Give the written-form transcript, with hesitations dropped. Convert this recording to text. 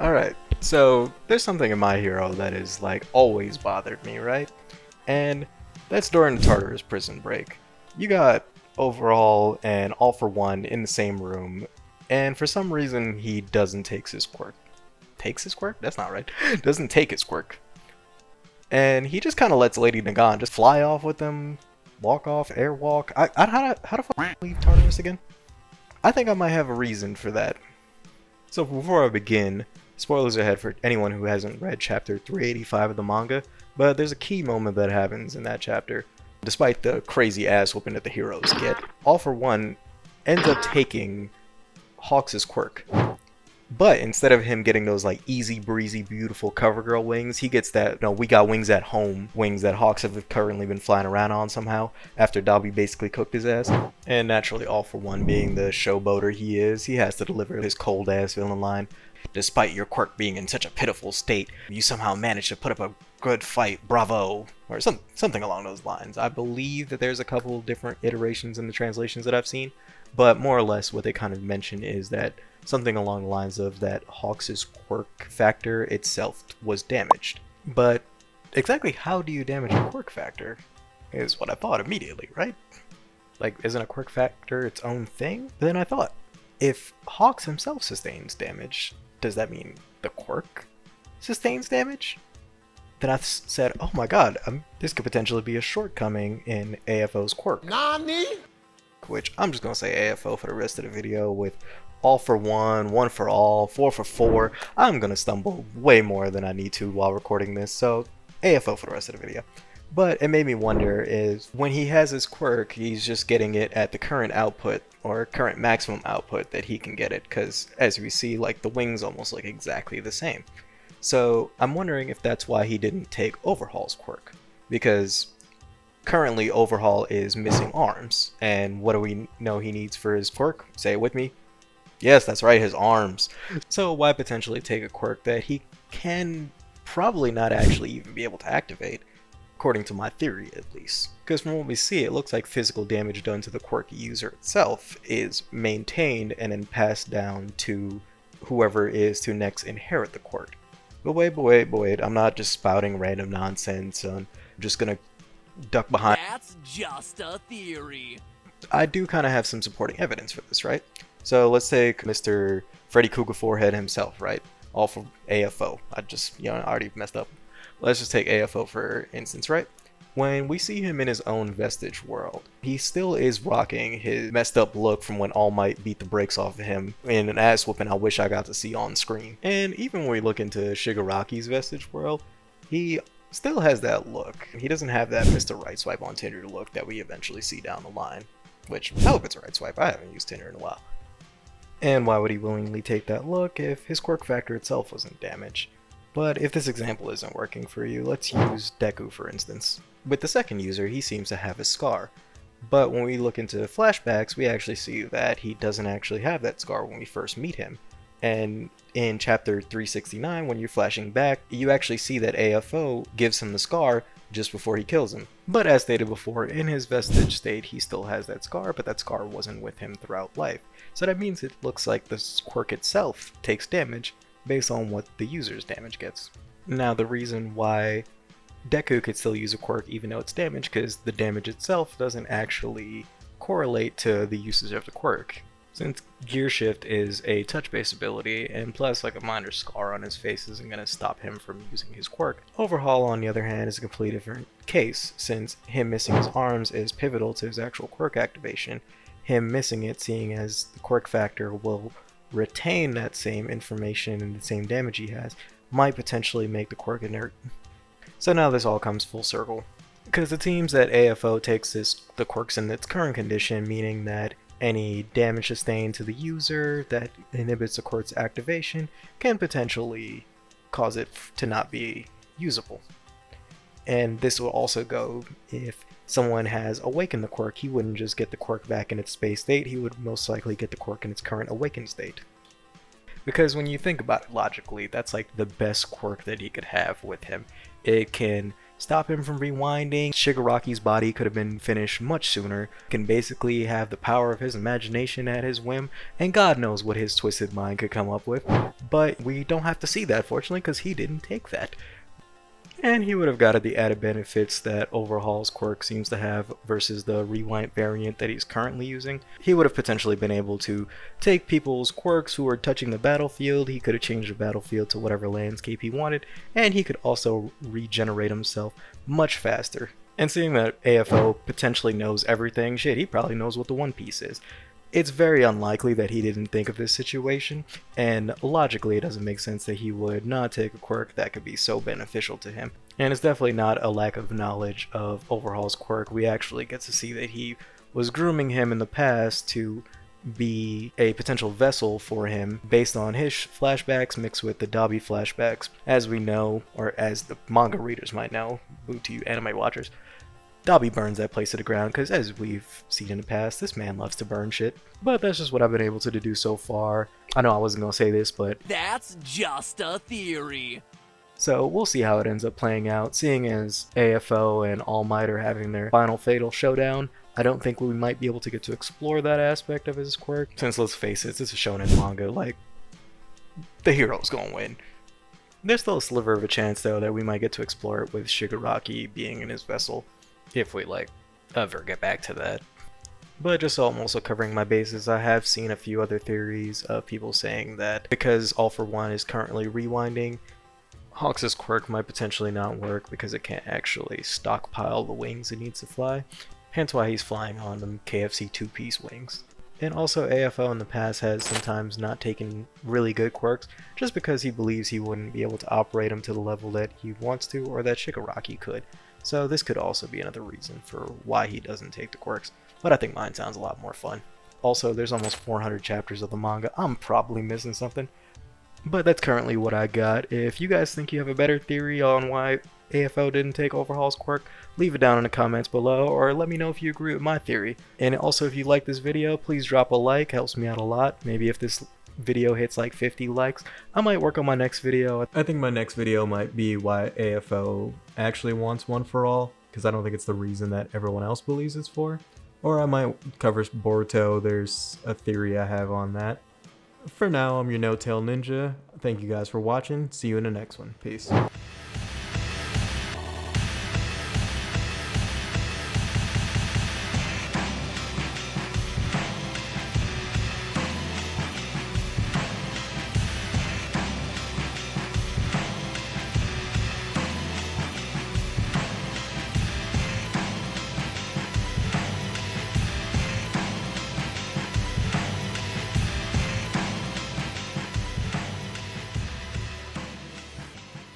Alright, so there's something in My Hero that is like always bothered me, right? And that's during the Tartarus prison break. You got Overhaul and All for One in the same room, and for some reason he doesn't take his quirk. Takes his quirk? That's not right. Doesn't take his quirk. And he just kind of lets Lady Nagan just fly off with him, walk off, airwalk. How the fuck leave Tartarus again? I think I might have a reason for that. So before I begin, spoilers ahead for anyone who hasn't read chapter 385 of the manga, but there's a key moment that happens in that chapter. Despite the crazy ass whooping that the heroes get, All for One ends up taking Hawks' quirk. But instead of him getting those like easy breezy beautiful CoverGirl wings, he gets that no, we got wings at home wings that Hawks have currently been flying around on somehow after Dobby basically cooked his ass. And naturally, All for One being the showboater he is, he has to deliver his cold ass villain line. Despite your quirk being in such a pitiful state, you somehow managed to put up a good fight, bravo, or something along those lines. I believe that there's a couple different iterations in the translations that I've seen, but more or less what they kind of mention is that something along the lines of that Hawks' quirk factor itself was damaged. But exactly how do you damage a quirk factor is what I thought immediately, right? Like, isn't a quirk factor its own thing? But then I thought, if Hawks himself sustains damage, does that mean the quirk sustains damage? Then I said, oh my god, this could potentially be a shortcoming in AFO's quirk. Nani? Which I'm just gonna say AFO for the rest of the video with All for One, One for All, Four for Four. I'm gonna stumble way more than I need to while recording this, so AFO for the rest of the video. But it made me wonder is when he has his quirk, he's just getting it at the current output or current maximum output that he can get it, because as we see, like the wings almost look exactly the same. So I'm wondering if that's why he didn't take Overhaul's quirk, because currently Overhaul is missing arms, and what do we know he needs for his quirk? Say it with me. Yes, that's right, his arms. So why potentially take a quirk that he can probably not actually even be able to activate, according to my theory at least. Because from what we see, it looks like physical damage done to the quirk user itself is maintained and then passed down to whoever is to next inherit the quirk. But wait, I'm not just spouting random nonsense, I'm just gonna duck behind. That's just a theory. I do kind of have some supporting evidence for this, right? So let's take Mr. Freddy Cougar Forehead himself, right? All from AFO. I already messed up. Let's just take AFO for instance, right? When we see him in his own vestige world, he still is rocking his messed up look from when All Might beat the brakes off of him in an ass whooping I wish I got to see on screen. And even when we look into Shigaraki's vestige world, he still has that look. He doesn't have that Mr. Right Swipe on Tinder look that we eventually see down the line. Which, I hope it's a right swipe, I haven't used Tinder in a while. And why would he willingly take that look if his quirk factor itself wasn't damaged? But if this example isn't working for you, let's use Deku for instance. With the second user, he seems to have a scar. But when we look into flashbacks, we actually see that he doesn't actually have that scar when we first meet him. And in chapter 369, when you're flashing back, you actually see that AFO gives him the scar just before he kills him. But as stated before, in his vestige state, he still has that scar, but that scar wasn't with him throughout life. So that means it looks like the quirk itself takes damage based on what the user's damage gets. Now the reason why Deku could still use a quirk even though it's damaged, because the damage itself doesn't actually correlate to the usage of the quirk. Since Gear Shift is a touch-based ability, and plus like a minor scar on his face isn't going to stop him from using his quirk. Overhaul, on the other hand, is a completely different case, since him missing his arms is pivotal to his actual quirk activation. Him missing it, seeing as the quirk factor will retain that same information and the same damage he has, might potentially make the quirk inert. So now this all comes full circle. Because it seems that AFO takes the quirks in its current condition, meaning that any damage sustained to the user that inhibits the quirk's activation can potentially cause it to not be usable. And this will also go if someone has awakened the quirk. He wouldn't just get the quirk back in its space state, he would most likely get the quirk in its current awakened state. Because when you think about it logically, that's like the best quirk that he could have with him. It can stop him from rewinding. Shigaraki's body could have been finished much sooner, can basically have the power of his imagination at his whim, and God knows what his twisted mind could come up with. But we don't have to see that, fortunately, because he didn't take that. And he would have gotten the added benefits that Overhaul's quirk seems to have versus the rewind variant that he's currently using. He would have potentially been able to take people's quirks who are touching the battlefield, he could have changed the battlefield to whatever landscape he wanted, and he could also regenerate himself much faster. And seeing that AFO potentially knows everything, shit, he probably knows what the One Piece is. It's very unlikely that he didn't think of this situation, and logically it doesn't make sense that he would not take a quirk that could be so beneficial to him. And it's definitely not a lack of knowledge of Overhaul's quirk. We actually get to see that he was grooming him in the past to be a potential vessel for him based on his flashbacks mixed with the Dabi flashbacks. As we know, or as the manga readers might know, boo to you anime watchers, Dabi burns that place to the ground because, as we've seen in the past, this man loves to burn shit. But that's just what I've been able to do so far. I know I wasn't going to say this, but That's just a theory. so we'll see how it ends up playing out. Seeing as AFO and All Might are having their final fatal showdown, I don't think we might be able to get to explore that aspect of his quirk. Since, let's face it, it's a shonen manga, like, the hero's gonna win. There's still a sliver of a chance, though, that we might get to explore it with Shigaraki being in his vessel, if we, like, ever get back to that. But just also covering my bases, I have seen a few other theories of people saying that because All For One is currently rewinding, Hawks' quirk might potentially not work because it can't actually stockpile the wings it needs to fly, hence why he's flying on the KFC two-piece wings. And also AFO in the past has sometimes not taken really good quirks just because he believes he wouldn't be able to operate them to the level that he wants to or that Shigaraki could. So this could also be another reason for why he doesn't take the quirks, but I think mine sounds a lot more fun. Also, there's almost 400 chapters of the manga. I'm probably missing something, but that's currently what I got. If you guys think you have a better theory on why AFO didn't take Overhaul's quirk, leave it down in the comments below, or let me know if you agree with my theory. And also, if you like this video, please drop a like, helps me out a lot. Maybe if this video hits like 50 likes, I might work on my next video. I think my next video might be why AFO actually wants One For All, because I don't think it's the reason that everyone else believes it's for. Or I might cover Boruto, there's a theory I have on that. For now, I'm your No Tail Ninja. Thank you guys for watching. See you in the next one. Peace.